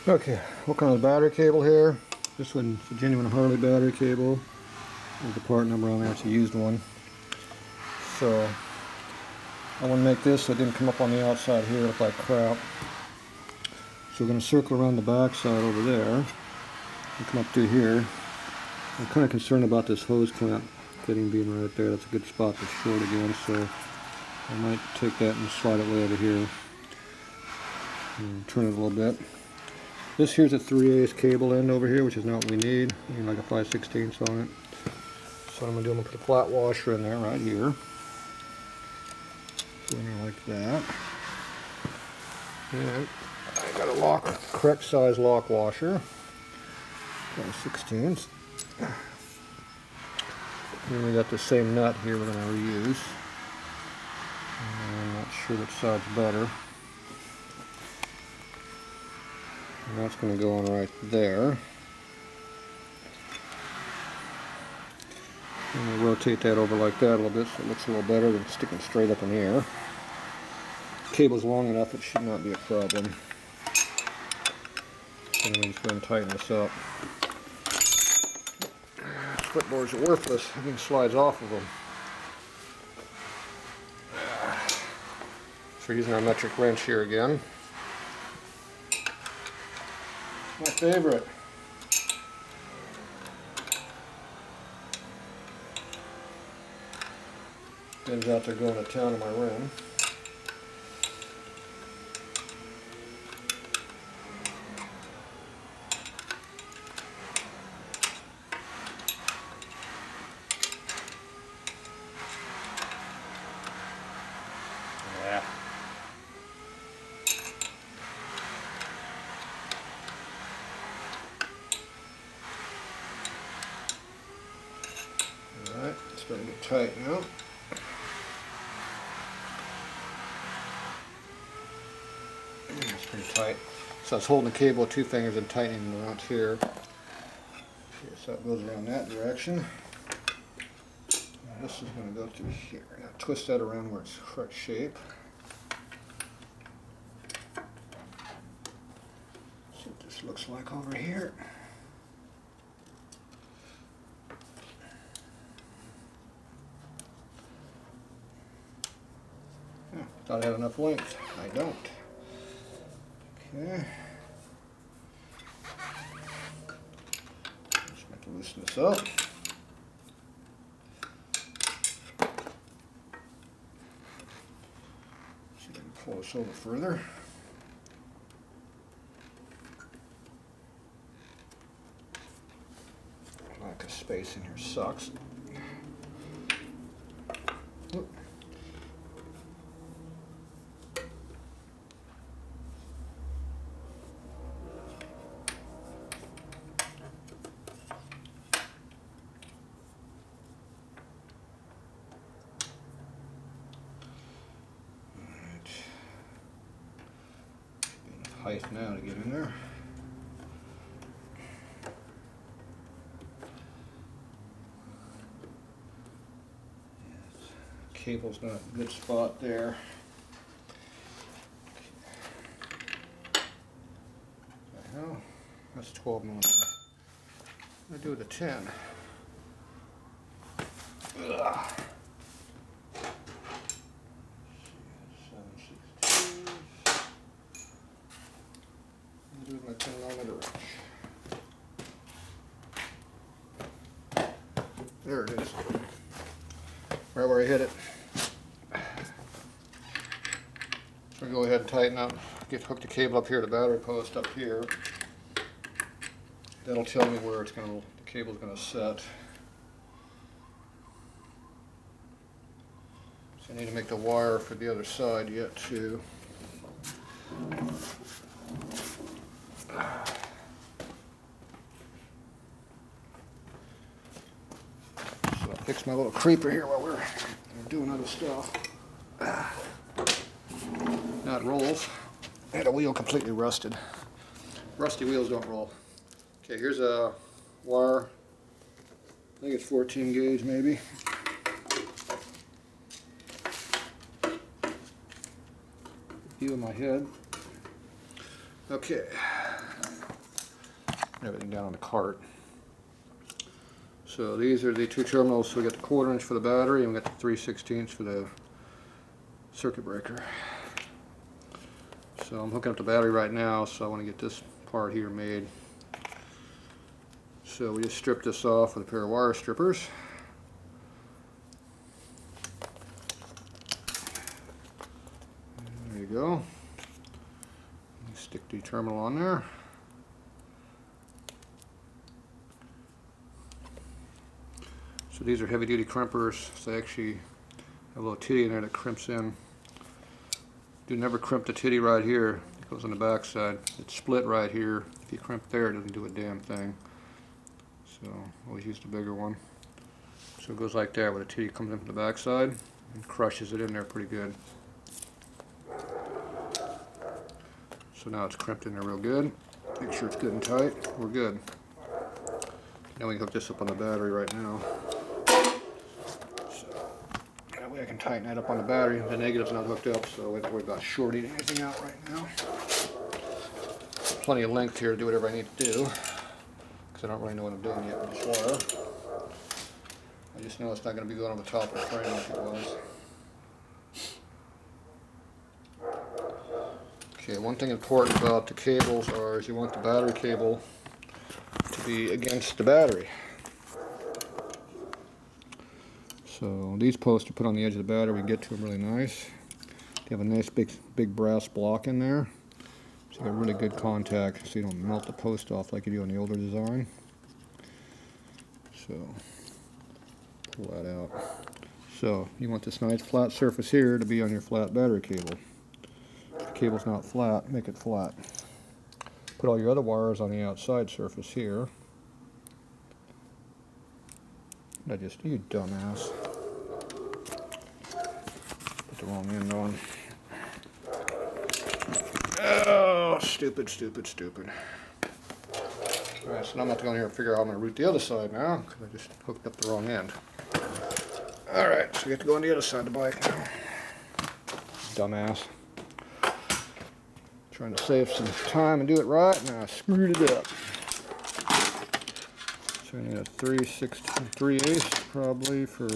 Okay, looking on the battery cable here. This one's a genuine Harley battery cable. There's the part number on there, it's a used one. So I want to make this so it didn't come up on the outside here, look like crap. So we're going to circle around the back side over there and come up through here. I'm kind of concerned about this hose clamp fitting being right there. That's a good spot to short again, so I might take that and slide it way over here and turn it a little bit. This here's a 3/8 cable end over here, which is not what we need. We need like a 5/16 on it. So what I'm going to do, I'm going to put a flat washer in there right here. So in there like that. And I got a correct size lock washer. 5/16. And we got the same nut here we're going to reuse. I'm not sure which side's better. And that's going to go on right there. And we'll rotate that over like that a little bit so it looks a little better than sticking straight up in the air. The cable's long enough, it should not be a problem. So then we just go and tighten this up. Split boards are worthless, everything slides off of them. So we're using our metric wrench here again. My favorite. Ben's out there going to town on my rim. Yeah. Alright, it's starting to get tight now. It's pretty tight. So I was holding the cable with two fingers and tightening it around here. Okay, so it goes around that direction. And this is going to go through here. Now twist that around where it's correct shape. See what this looks like over here. Thought I had enough length. I don't. Okay. Just have to loosen this up. See if I can pull this over further. Lack of space in here sucks. Whoop. Height now to get in there. Yes. Cable's not a good spot there. What the hell? That's 12 millimeter. I'm gonna do with a 10. Ugh. Do my 10mm wrench. There it is. Right where I hit it. So go ahead and tighten up. Hook the cable up here, the battery post up here. That'll tell me where the cable's gonna set. So I need to make the wire for the other side yet too. So I'll fix my little creeper here while we're doing other stuff. Now it rolls. I had a wheel completely rusted. Rusty wheels don't roll. Okay, here's a wire. I think it's 14 gauge maybe. View of my head. Okay. everything down on the cart. So these are the two terminals. So we got the 1/4 inch for the battery, and we got the 3/16 for the circuit breaker. So I'm hooking up the battery right now, so I want to get this part here made. So we just stripped this off with a pair of wire strippers. There you go. Stick the terminal on there. So these are heavy duty crimpers. So they actually have a little titty in there that crimps in. Do never crimp the titty right here. It goes on the back side. It's split right here. If you crimp there, it doesn't do a damn thing. So always use the bigger one. So it goes like that, where the titty comes in from the back side and crushes it in there pretty good. So now it's crimped in there real good. Make sure it's good and tight. We're good. Now we can hook this up on the battery right now. So that way I can tighten that up on the battery. The negative's not hooked up, so we don't worry about shorting anything out right now. Plenty of length here to do whatever I need to do, because I don't really know what I'm doing yet with this wire. I just know it's not going to be going on the top of the frame like it was. Okay, one thing important about the cables is you want the battery cable to be against the battery. So these posts are put on the edge of the battery. We can get to them really nice. They have a nice big brass block in there. So you got really good contact so you don't melt the post off like you do on the older design. So pull that out. So you want this nice flat surface here to be on your flat battery cable. If the cable's not flat, make it flat. Put all your other wires on the outside surface here. You dumbass. Put the wrong end on. Oh, stupid. Alright, so now I'm going to go in here and figure out how I'm going to route the other side now, because I just hooked up the wrong end. Alright, so we have to go on the other side of the bike now. Dumbass. Trying to save some time and do it right, and I screwed it up. So I need a 3/8 probably for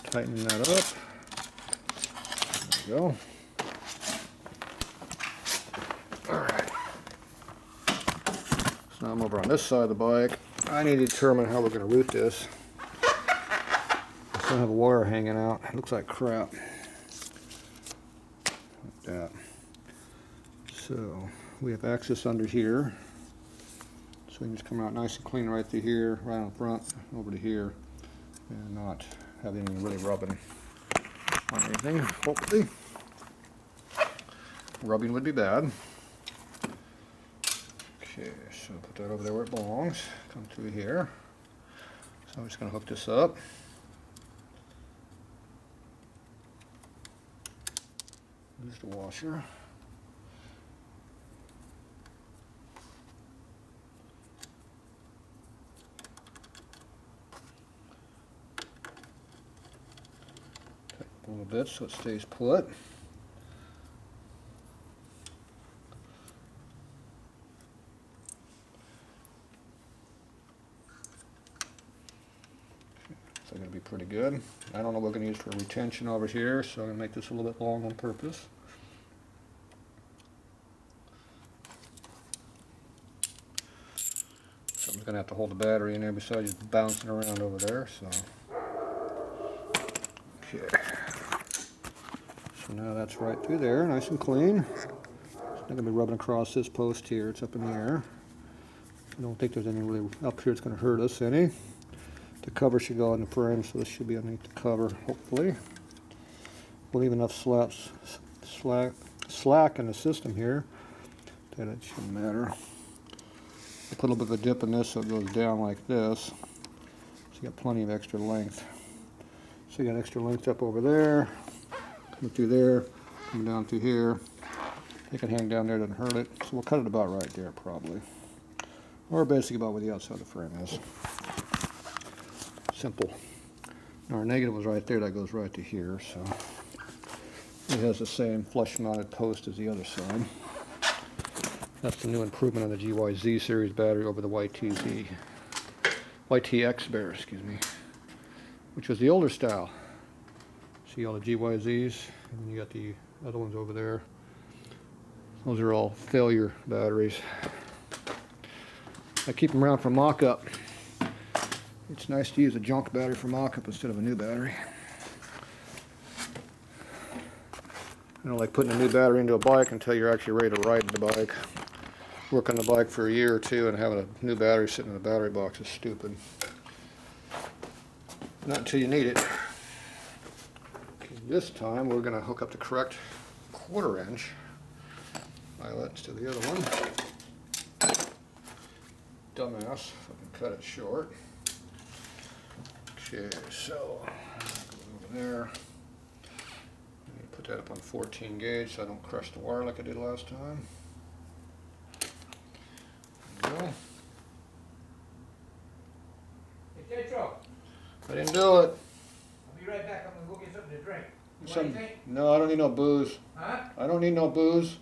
tightening that up. There we go. Alright. So now I'm over on this side of the bike. I need to determine how we're going to route this. I still have a wire hanging out. It looks like crap. Like that. So we have access under here. So we can just come out nice and clean right through here, right on front, over to here, and not have anything really rubbing on anything, hopefully. Rubbing would be bad. Okay, so put that over there where it belongs. Come through here. So I'm just going to hook this up. There's the washer. A little bit so it stays put. So going to be pretty good. I don't know what we're going to use for retention over here, so I'm going to make this a little bit long on purpose. So I'm going to have to hold the battery in there besides just bouncing around over there. So okay. So now that's right through there, nice and clean. It's not going to be rubbing across this post here, it's up in the air. I don't think there's any really up here that's going to hurt us any. The cover should go on the frame, so this should be underneath the cover, hopefully. We'll leave enough slack in the system here that it shouldn't matter. I'll put a little bit of a dip in this so it goes down like this. So you got plenty of extra length. So you got extra length up over there. Come through there, come down through here. It can hang down there, doesn't hurt it. So we'll cut it about right there probably. Or basically about where the outside of the frame is. Simple. Now our negative was right there, that goes right to here, so it has the same flush mounted post as the other side. That's the new improvement on the GYZ series battery over the YTX battery, excuse me, which was the older style. See all the GYZs, and then you got the other ones over there. Those are all failure batteries. I keep them around for mock-up. It's nice to use a junk battery for mock-up instead of a new battery. I don't like putting a new battery into a bike until you're actually ready to ride the bike. Work on the bike for a year or two and having a new battery sitting in the battery box is stupid. Not until you need it. Okay, this time we're going to hook up the correct 1/4 inch eyelet to the other one. Dumbass, if I can cut it short. Okay, so over there. Put that up on 14 gauge so I don't crush the wire like I did last time. There we go. Hey, Tatro. I didn't do it. I'll be right back. I'm gonna go get something to drink. You want anything? No, I don't need no booze. Huh? I don't need no booze.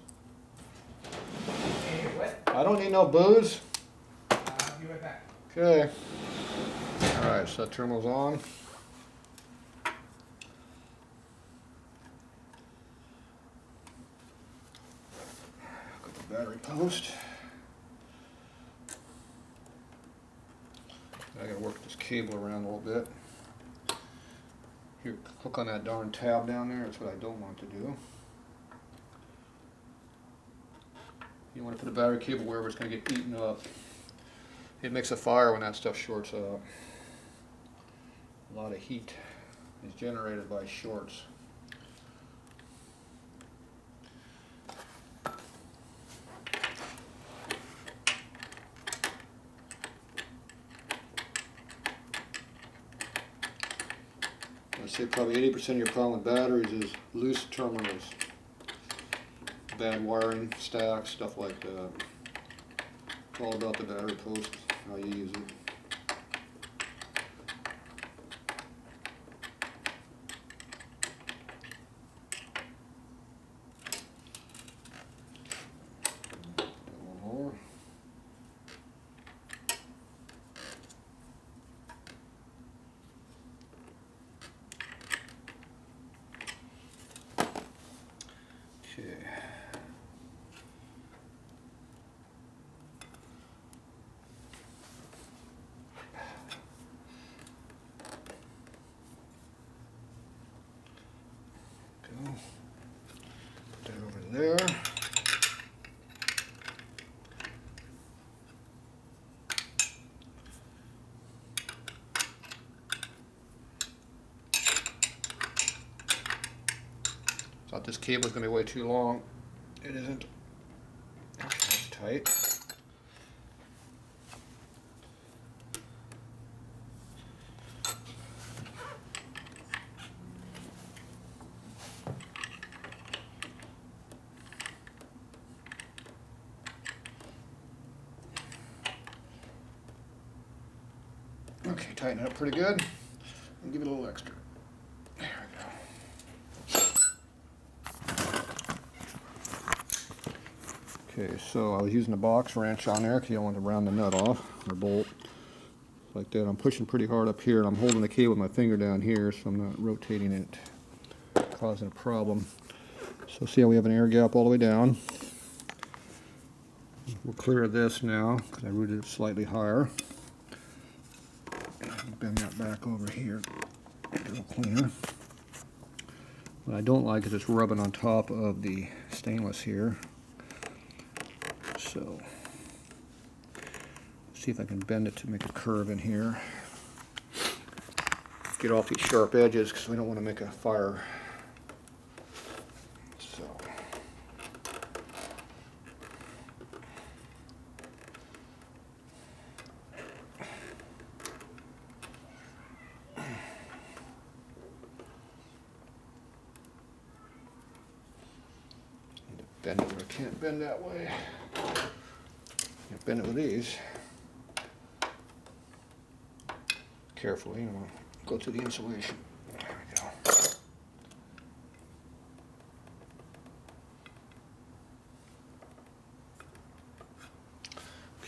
Hey, what? I don't need no booze. I'll be right back. Okay. Alright, so that terminal's on. Got the battery post. I gotta work this cable around a little bit. Here, hook on that darn tab down there. That's what I don't want to do. You want to put a battery cable wherever it's going to get eaten up. It makes a fire when that stuff shorts out. A lot of heat is generated by shorts. I'd say probably 80% of your problem with batteries is loose terminals, bad wiring, stacks, stuff like that. It's all about the battery post, how you use it. One more. Okay. Go. Put that over there. Thought this cable was going to be way too long. It isn't. Okay, that's tight. Okay, tighten it up pretty good. And give it a little extra. There we go. Okay, so I was using a box wrench on there because you don't want to round the nut off or bolt like that. I'm pushing pretty hard up here and I'm holding the cable with my finger down here so I'm not rotating it, causing a problem. So see how we have an air gap all the way down. We'll clear this now because I routed it slightly higher. Bend that back over here, a little cleaner. What I don't like is it's rubbing on top of the stainless here. So, see if I can bend it to make a curve in here. Get off these sharp edges because we don't want to make a fire. So. Bend it where I can't bend that way. Bend it with these. Carefully, and we'll go through the insulation. There we go.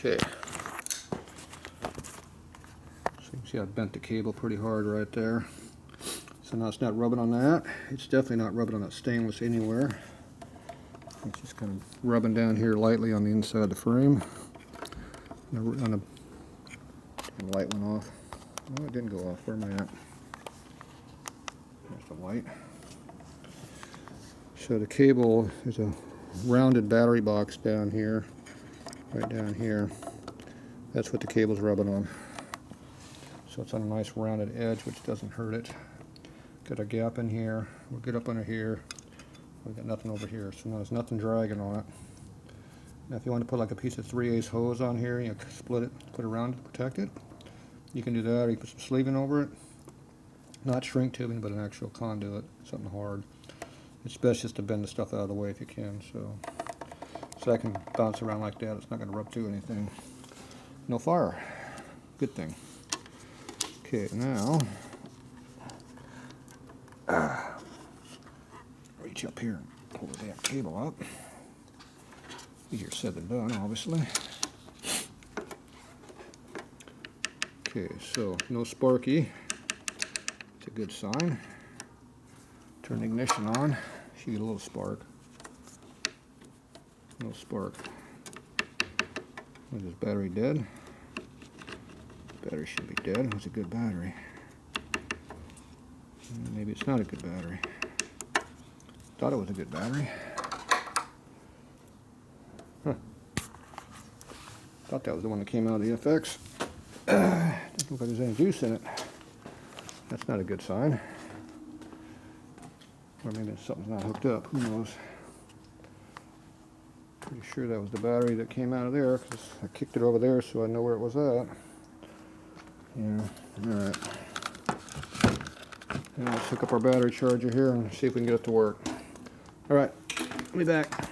Okay. So you can see I bent the cable pretty hard right there. So now it's not rubbing on that. It's definitely not rubbing on that stainless anywhere. It's just kind of rubbing down here lightly on the inside of the frame. On the light went off. Oh, it didn't go off. Where am I at? There's the light. So the cable is a rounded battery box down here, right down here. That's what the cable's rubbing on. So it's on a nice rounded edge, which doesn't hurt it. Got a gap in here. We'll get up under here. We've got nothing over here, so now there's nothing dragging on it. Now if you want to put like a piece of 3/8 hose on here, you know, split it, put it around it to protect it, you can do that, or you put some sleeving over it. Not shrink tubing, but an actual conduit, something hard. It's best just to bend the stuff out of the way if you can, so that can bounce around like that. It's not going to rub through anything. No fire. Good thing. Okay, now reach up here and pull the damn cable up. Easier said than done, obviously. Okay, so no sparky. It's a good sign. Turn the ignition on. Should get a little spark. No spark. Is this battery dead? Battery should be dead. It's a good battery. Maybe it's not a good battery. Thought it was a good battery. Huh. Thought that was the one that came out of the FX. Doesn't look like there's any juice in it. That's not a good sign. Or maybe something's not hooked up. Who knows? Pretty sure that was the battery that came out of there, because I kicked it over there so I know where it was at. Yeah, alright. Now let's hook up our battery charger here and see if we can get it to work. Alright, I'll be back.